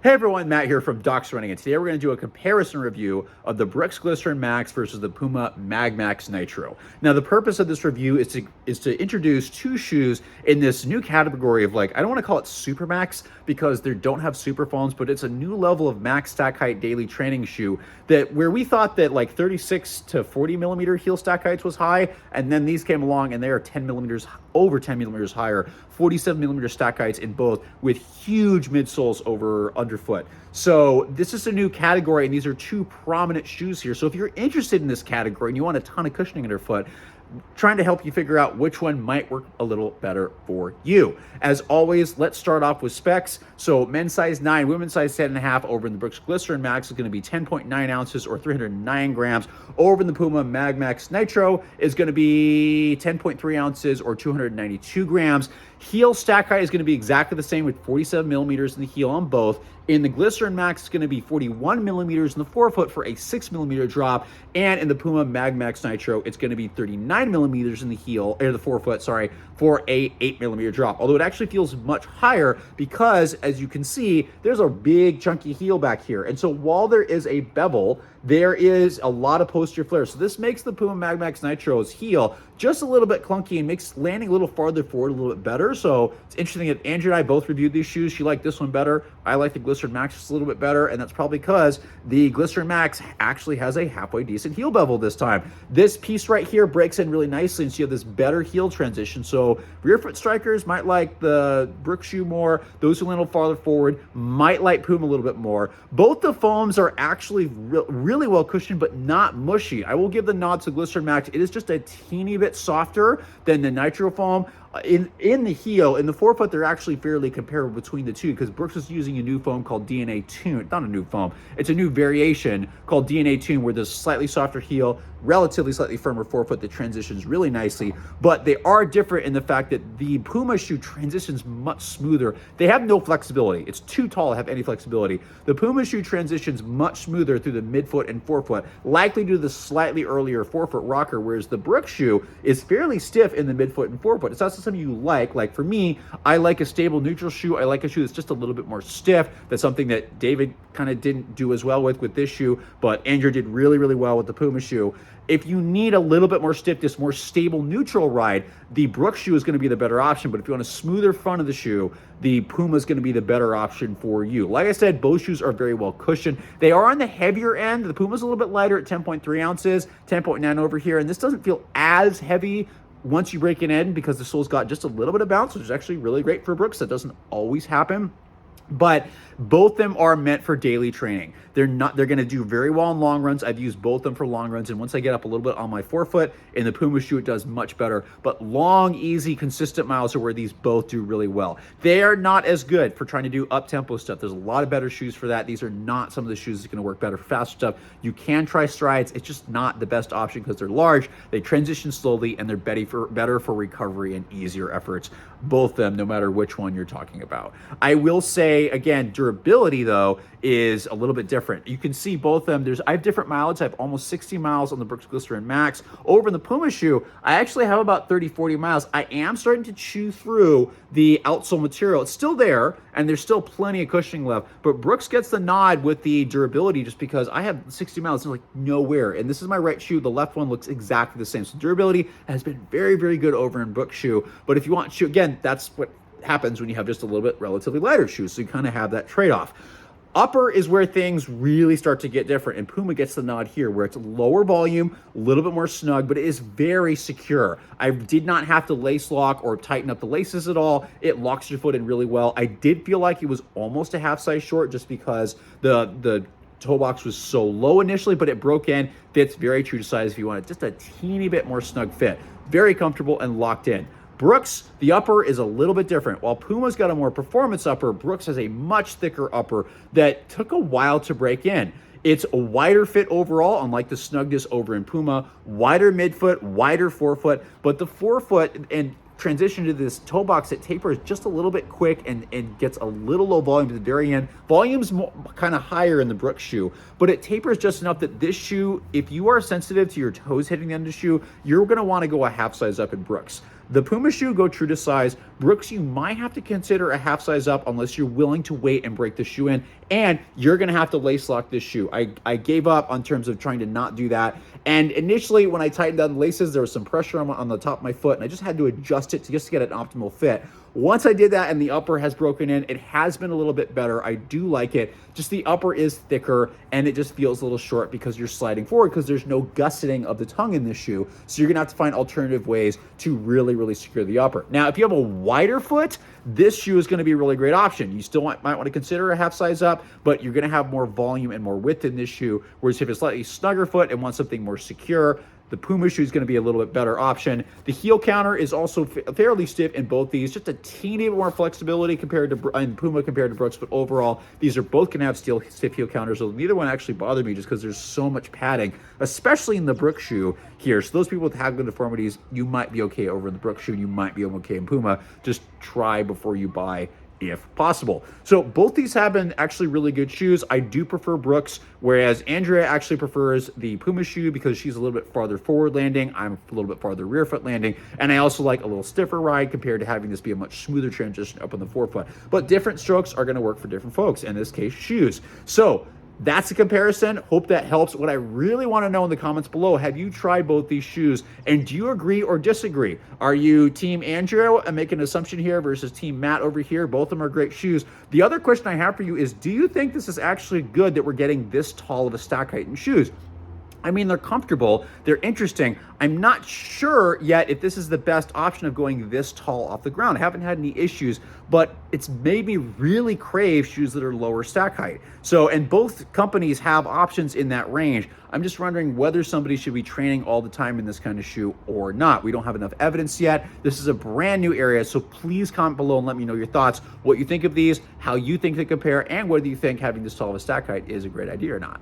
Hey everyone, Matt here from Docs Running, and today we're going to do a comparison review of the Brooks Glycerin Max versus the Puma MagMax Nitro. Now, the purpose of this review is to introduce two shoes in this new category of, like, I don't want to call it Super Max because they don't have super foams, but it's a new level of max stack height daily training shoe that where we thought that like 36 to 40 millimeter heel stack heights was high, and then these came along and they are 10 millimeters over 10 millimeters higher, 47 millimeter stack heights in both, with huge midsoles over underfoot. So this is a new category, and these are two prominent shoes here. So if you're interested in this category and you want a ton of cushioning underfoot, trying to help you figure out which one might work a little better for you. As always, let's start off with specs. So men's size 9, women's size 10.5 over in the Brooks Glycerin Max is going to be 10.9 ounces or 309 grams. Over in the Puma MagMax Nitro is going to be 10.3 ounces or 292 grams. Heel stack height is going to be exactly the same with 47 millimeters in the heel on both. In the Glycerin Max, it's going to be 41 millimeters in the forefoot for a 6 millimeter drop. And in the Puma MagMax Nitro, it's going to be 39 millimeters in the heel, or the forefoot, sorry, for a 8 millimeter drop. Although it actually feels much higher because, as you can see, there's a big chunky heel back here. And so while there is a bevel, there is a lot of posterior flare. So this makes the Puma MagMax Nitro's heel just a little bit clunky and makes landing a little farther forward a little bit better. So it's interesting that Andrew and I both reviewed these shoes. She liked this one better. I like the Glycerin Max just a little bit better, and that's probably because the Glycerin Max actually has a halfway decent heel bevel this time. This piece right here breaks in really nicely, and so you have this better heel transition. So rear foot strikers might like the Brooks shoe more. Those who land a little farther forward might like Puma a little bit more. Both the foams are actually really well cushioned, but not mushy. I will give the nod to Glycerin Max. It is just a teeny bit softer than the Nitro foam. In the heel, in the forefoot, they're actually fairly comparable between the two because Brooks is using a new foam called DNA Tune. Not a new foam. It's a new variation called DNA Tune where there's slightly softer heel, relatively slightly firmer forefoot that transitions really nicely. But they are different in the fact that the Puma shoe transitions much smoother. They have no flexibility. It's too tall to have any flexibility. The Puma shoe transitions much smoother through the midfoot and forefoot, likely due to the slightly earlier forefoot rocker, whereas the Brooks shoe is fairly stiff in the midfoot and forefoot. It's not something you like. Like for me, I like a stable neutral shoe. I like a shoe that's just a little bit more stiff. That's something that David kind of didn't do as well with this shoe, but Andrew did really, really well with the Puma shoe. If you need a little bit more stiffness, more stable neutral ride, the Brooks shoe is going to be the better option. But if you want a smoother front of the shoe, the Puma is going to be the better option for you. Like I said, both shoes are very well cushioned. They are on the heavier end. The Puma is a little bit lighter at 10.3 ounces, 10.9 over here. And this doesn't feel as heavy once you break it in because the sole's got just a little bit of bounce, which is actually really great for Brooks. That doesn't always happen. But both of them are meant for daily training. They're going to do very well in long runs. I've used both of them for long runs, and once I get up a little bit on my forefoot in the Puma shoe, it does much better. But long, easy, consistent miles are where these both do really well. They are not as good for trying to do up-tempo stuff. There's a lot of better shoes for that. These are not some of the shoes that's going to work better for faster stuff. You can try strides. It's just not the best option because they're large, they transition slowly, and they're better for recovery and easier efforts. Both of them, no matter which one you're talking about. I will say, again, durability, though, is a little bit different. You can see both of them. I have different mileage. I have almost 60 miles on the Brooks Glycerin Max. Over in the Puma shoe, I actually have about 30, 40 miles. I am starting to chew through the outsole material. It's still there, and there's still plenty of cushioning left. But Brooks gets the nod with the durability just because I have 60 miles and like nowhere. And this is my right shoe. The left one looks exactly the same. So durability has been very, very good over in Brooks shoe. But if you want shoe, again, that's what happens when you have just a little bit relatively lighter shoes. So you kind of have that trade-off. Upper is where things really start to get different, and Puma gets the nod here, where it's lower volume, a little bit more snug, but it is very secure. I did not have to lace lock or tighten up the laces at all. It locks your foot in really well. I did feel like it was almost a half size short just because the toe box was so low initially, but it broke in, fits very true to size if you want it just a teeny bit more snug fit. Very comfortable and locked in. Brooks, the upper is a little bit different. While Puma's got a more performance upper, Brooks has a much thicker upper that took a while to break in. It's a wider fit overall, unlike the snugness over in Puma. Wider midfoot, wider forefoot, but the forefoot and transition to this toe box that tapers just a little bit quick and gets a little low volume at the very end. Volume's kind of higher in the Brooks shoe, but it tapers just enough that this shoe, if you are sensitive to your toes hitting the end of the shoe, you're going to want to go a half size up in Brooks. The Puma shoe go true to size. Brooks, you might have to consider a half size up unless you're willing to wait and break the shoe in, and you're gonna have to lace lock this shoe. I gave up on terms of trying to not do that, and initially when I tightened down the laces, there was some pressure on the top of my foot, and I just had to adjust it to just get an optimal fit. Once I did that and the upper has broken in, it has been a little bit better. I do like it. Just the upper is thicker and it just feels a little short because you're sliding forward because there's no gusseting of the tongue in this shoe. So you're gonna have to find alternative ways to really, really secure the upper. Now, if you have a wider foot, this shoe is gonna be a really great option. You still might wanna consider a half size up, but you're gonna have more volume and more width in this shoe. Whereas if it's slightly snugger foot and want something more secure, the Puma shoe is going to be a little bit better option. The heel counter is also fairly stiff in both these, just a teeny bit more flexibility compared to Puma compared to Brooks, but overall, these are both going to have stiff heel counters, so neither one actually bothered me just because there's so much padding, especially in the Brooks shoe here. So those people with Hagler deformities, you might be okay over in the Brooks shoe, you might be okay in Puma. Just try before you buy, if possible. So both these have been actually really good shoes. I do prefer Brooks, whereas Andrea actually prefers the Puma shoe because she's a little bit farther forward landing. I'm a little bit farther rear foot landing. And I also like a little stiffer ride compared to having this be a much smoother transition up on the forefoot. But different strokes are gonna work for different folks, in this case, shoes. So that's a comparison. Hope that helps. What I really want to know in the comments below, have you tried both these shoes and do you agree or disagree? Are you team Andrew and make an assumption here versus team Matt over here? Both of them are great shoes. The other question I have for you is, do you think this is actually good that we're getting this tall of a stack height in shoes? I mean, they're comfortable, they're interesting. I'm not sure yet if this is the best option of going this tall off the ground. I haven't had any issues, but it's made me really crave shoes that are lower stack height. So, and both companies have options in that range. I'm just wondering whether somebody should be training all the time in this kind of shoe or not. We don't have enough evidence yet. This is a brand new area, so please comment below and let me know your thoughts, what you think of these, how you think they compare, and whether you think having this tall of a stack height is a great idea or not.